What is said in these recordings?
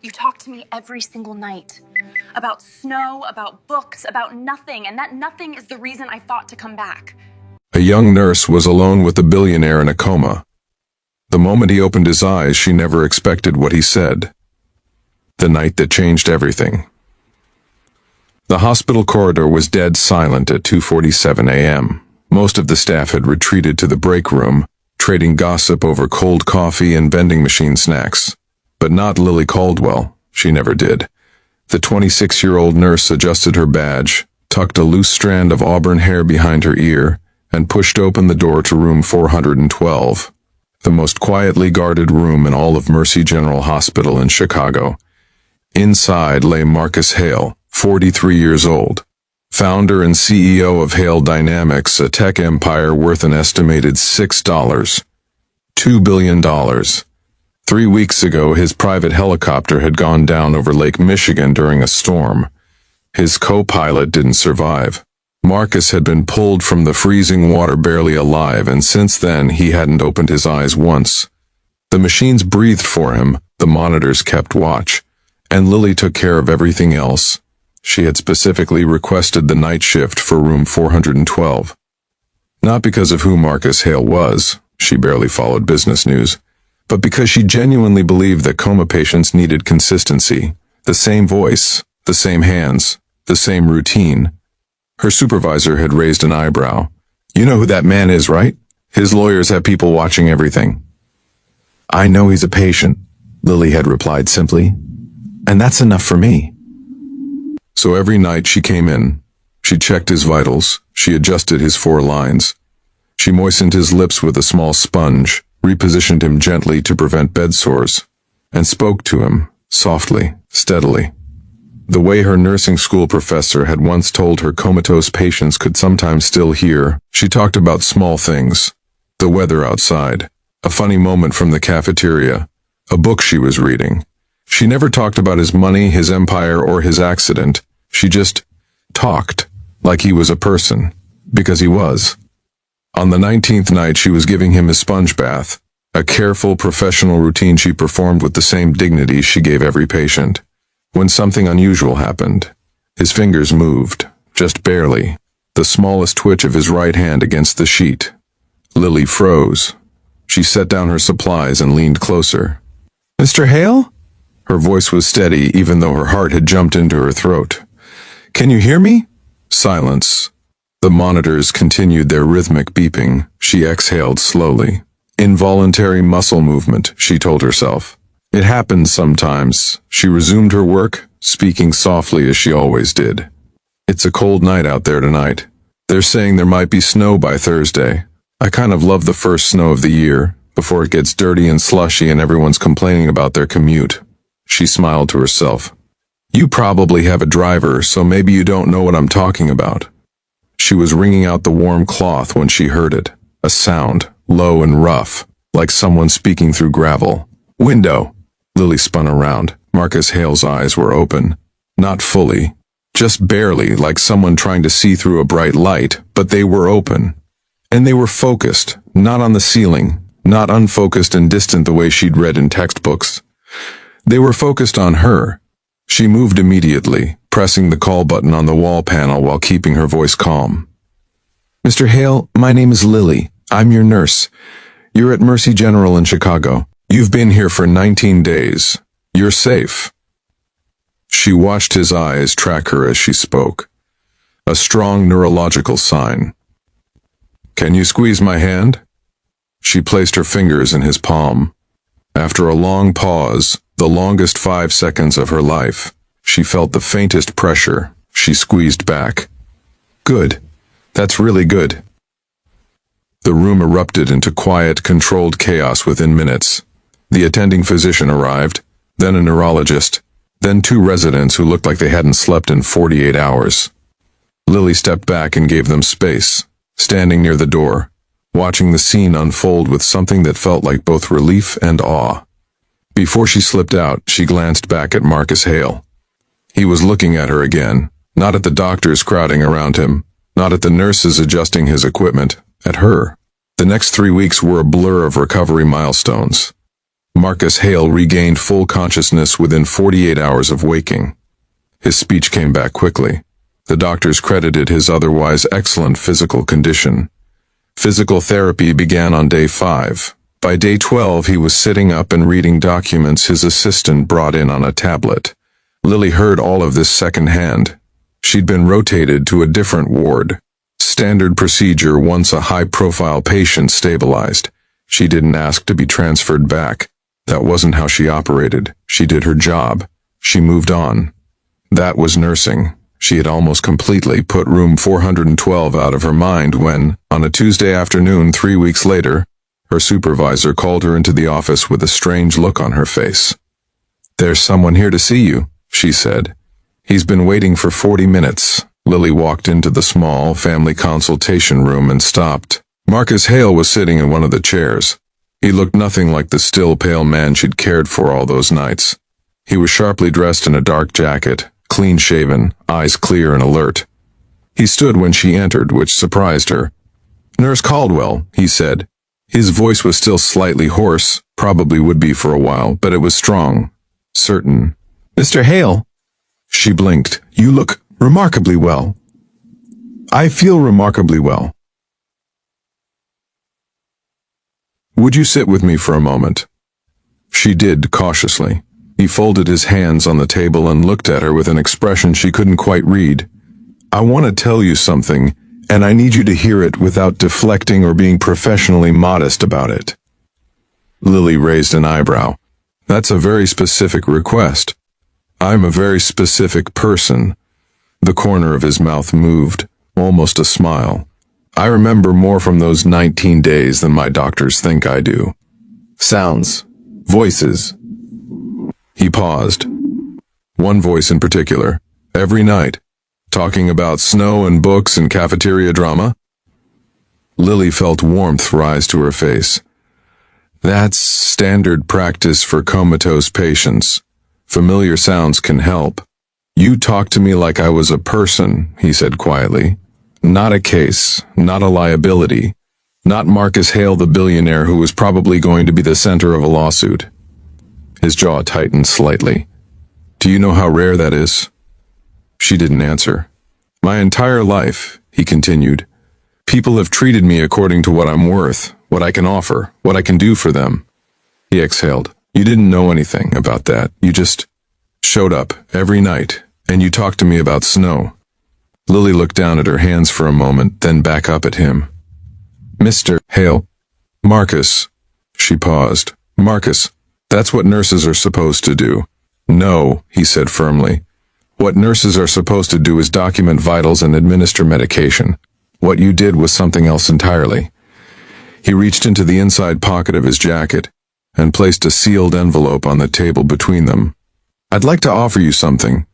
You talk to me every single night. About snow, about books, about nothing, and that nothing is the reason I fought to come back. A young nurse was alone with a billionaire in a coma. The moment he opened his eyes, she never expected what he said. The night that changed everything. The hospital corridor was dead silent at 2:47 a.m. Most of the staff had retreated to the break room, trading gossip over cold coffee and vending machine snacks. But not Lily Caldwell. She never did. The 26-year-old nurse adjusted her badge, tucked a loose strand of auburn hair behind her ear, and pushed open the door to room 412, the most quietly guarded room in all of Mercy General Hospital in Chicago. Inside lay Marcus Hale, 43 years old, founder and CEO of Hale Dynamics, a tech empire worth an estimated $2 billion. 3 weeks ago, his private helicopter had gone down over Lake Michigan during a storm. His co-pilot didn't survive. Marcus had been pulled from the freezing water barely alive, and since then he hadn't opened his eyes once. The machines breathed for him, the monitors kept watch, and Lily took care of everything else. She had specifically requested the night shift for room 412. Not because of who Marcus Hale was, she barely followed business news, but because she genuinely believed that coma patients needed consistency, the same voice, the same hands, the same routine. Her supervisor had raised an eyebrow. "You know who that man is, right? His lawyers have people watching everything." "I know he's a patient," Lily had replied simply. "And that's enough for me." So every night she came in. She checked his vitals. She adjusted his 4 lines. She moistened his lips with a small sponge, repositioned him gently to prevent bed sores, and spoke to him, softly, steadily. The way her nursing school professor had once told her comatose patients could sometimes still hear. She talked about small things, the weather outside, a funny moment from the cafeteria, a book she was reading. She never talked about his money, his empire, or his accident. She just talked, like he was a person, because he was. On the 19th night, she was giving him his sponge bath, a careful, professional routine she performed with the same dignity she gave every patient. When something unusual happened, his fingers moved, just barely, the smallest twitch of his right hand against the sheet. Lily froze. She set down her supplies and leaned closer. "Mr. Hale?" Her voice was steady, even though her heart had jumped into her throat. "Can you hear me?" Silence. The monitors continued their rhythmic beeping. She exhaled slowly. Involuntary muscle movement, she told herself. It happens sometimes. She resumed her work, speaking softly as she always did. "It's a cold night out there tonight. They're saying there might be snow by Thursday. I kind of love the first snow of the year, before it gets dirty and slushy and everyone's complaining about their commute." She smiled to herself. "You probably have a driver, so maybe you don't know what I'm talking about." She was wringing out the warm cloth when she heard it, a sound, low and rough, like someone speaking through gravel. "Window." Lily spun around. Marcus Hale's eyes were open. Not fully, just barely, like someone trying to see through a bright light, but they were open. And they were focused, not on the ceiling, not unfocused and distant the way she'd read in textbooks. They were focused on her. She moved immediately, pressing the call button on the wall panel while keeping her voice calm. "Mr. Hale, my name is Lily. I'm your nurse. You're at Mercy General in Chicago. You've been here for 19 days. You're safe." She watched his eyes track her as she spoke. A strong neurological sign. "Can you squeeze my hand?" She placed her fingers in his palm. After a long pause, the longest 5 seconds of her life, she felt the faintest pressure. She squeezed back. "Good. That's really good." The room erupted into quiet, controlled chaos within minutes. The attending physician arrived, then a neurologist, then 2 residents who looked like they hadn't slept in 48 hours. Lily stepped back and gave them space, standing near the door, watching the scene unfold with something that felt like both relief and awe. Before she slipped out, she glanced back at Marcus Hale. He was looking at her again, not at the doctors crowding around him, not at the nurses adjusting his equipment, at her. The next 3 weeks were a blur of recovery milestones. Marcus Hale regained full consciousness within 48 hours of waking. His speech came back quickly. The doctors credited his otherwise excellent physical condition. Physical therapy began on day 5. By day 12, he was sitting up and reading documents his assistant brought in on a tablet. Lily heard all of this secondhand. She'd been rotated to a different ward. Standard procedure once a high-profile patient stabilized. She didn't ask to be transferred back. That wasn't how she operated. She did her job. She moved on. That was nursing. She had almost completely put room 412 out of her mind when, on a Tuesday afternoon 3 weeks later, her supervisor called her into the office with a strange look on her face. "There's someone here to see you," she said. "He's been waiting for 40 minutes. Lily walked into the small family consultation room and stopped. Marcus Hale was sitting in one of the chairs. He looked nothing like the still pale man she'd cared for all those nights. He was sharply dressed in a dark jacket, clean-shaven, eyes clear and alert. He stood when she entered, which surprised her. "Nurse Caldwell," he said. His voice was still slightly hoarse, probably would be for a while, but it was strong, certain. "Mr. Hale." She blinked. "You look remarkably well." "I feel remarkably well." "Would you sit with me for a moment?" She did, cautiously. He folded his hands on the table and looked at her with an expression she couldn't quite read. "I want to tell you something, and I need you to hear it without deflecting or being professionally modest about it." Lily raised an eyebrow. "That's a very specific request." "I'm a very specific person." The corner of his mouth moved, almost a smile. "I remember more from those 19 days than my doctors think I do. Sounds. Voices." He paused. "One voice in particular. Every night. Talking about snow and books and cafeteria drama." Lily felt warmth rise to her face. "That's standard practice for comatose patients. Familiar sounds can help." "You talk to me like I was a person," he said quietly. "Not a case, not a liability. Not Marcus Hale, the billionaire who was probably going to be the center of a lawsuit." His jaw tightened slightly. "Do you know how rare that is?" She didn't answer. "My entire life," he continued, "people have treated me according to what I'm worth, what I can offer, what I can do for them." He exhaled. "You didn't know anything about that. You just showed up every night, and you talked to me about snow." Lily looked down at her hands for a moment, then back up at him. "Mr. Hale." "Marcus." She paused. "Marcus, that's what nurses are supposed to do." "No," he said firmly. "What nurses are supposed to do is document vitals and administer medication. What you did was something else entirely." He reached into the inside pocket of his jacket and placed a sealed envelope on the table between them. "I'd like to offer you something."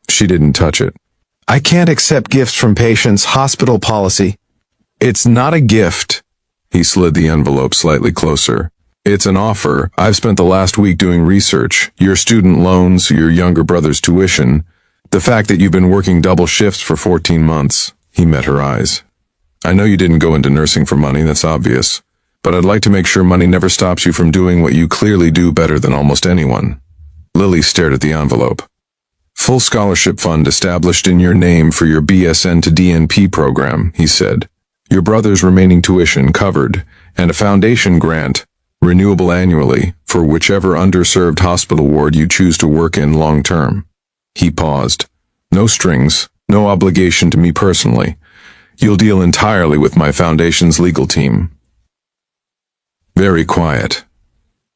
She didn't touch it. "I can't accept gifts from patients, hospital policy." "It's not a gift." He slid the envelope slightly closer. "It's an offer. I've spent the last week doing research. Your student loans, your younger brother's tuition, the fact that you've been working double shifts for 14 months. He met her eyes. "I know you didn't go into nursing for money, that's obvious. But I'd like to make sure money never stops you from doing what you clearly do better than almost anyone." Lily stared at the envelope. "Full scholarship fund established in your name for your BSN to DNP program," he said. "Your brother's remaining tuition covered, and a foundation grant, renewable annually, for whichever underserved hospital ward you choose to work in long term." He paused. "No strings, no obligation to me personally. You'll deal entirely with my foundation's legal team." Very quiet.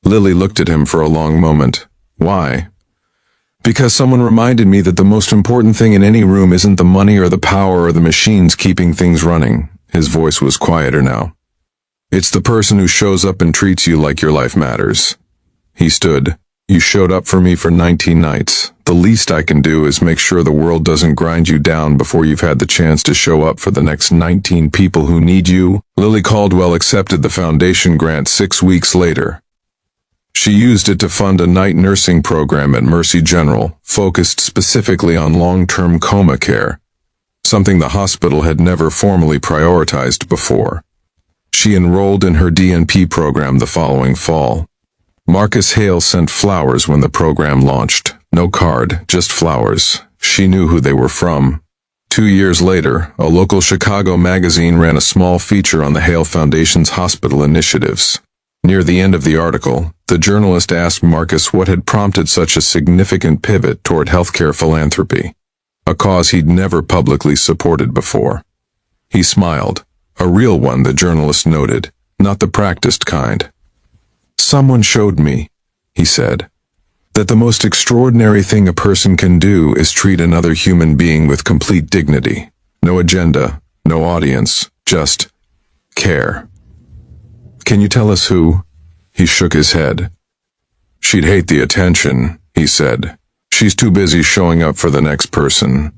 Lily looked at him for a long moment. "Why?" "Because someone reminded me that the most important thing in any room isn't the money or the power or the machines keeping things running." His voice was quieter now. "It's the person who shows up and treats you like your life matters." He stood. "You showed up for me for 19 nights. The least I can do is make sure the world doesn't grind you down before you've had the chance to show up for the next 19 people who need you." Lily Caldwell accepted the foundation grant 6 weeks later. She used it to fund a night nursing program at Mercy General, focused specifically on long-term coma care, something the hospital had never formally prioritized before. She enrolled in her DNP program the following fall. Marcus Hale sent flowers when the program launched. No card, just flowers. She knew who they were from. 2 years later, a local Chicago magazine ran a small feature on the Hale Foundation's hospital initiatives. Near the end of the article, the journalist asked Marcus what had prompted such a significant pivot toward healthcare philanthropy, a cause he'd never publicly supported before. He smiled, a real one, the journalist noted, not the practiced kind. "Someone showed me," he said, "that the most extraordinary thing a person can do is treat another human being with complete dignity. No agenda, no audience, just care." "Can you tell us who?" He shook his head. "She'd hate the attention," he said. "She's too busy showing up for the next person.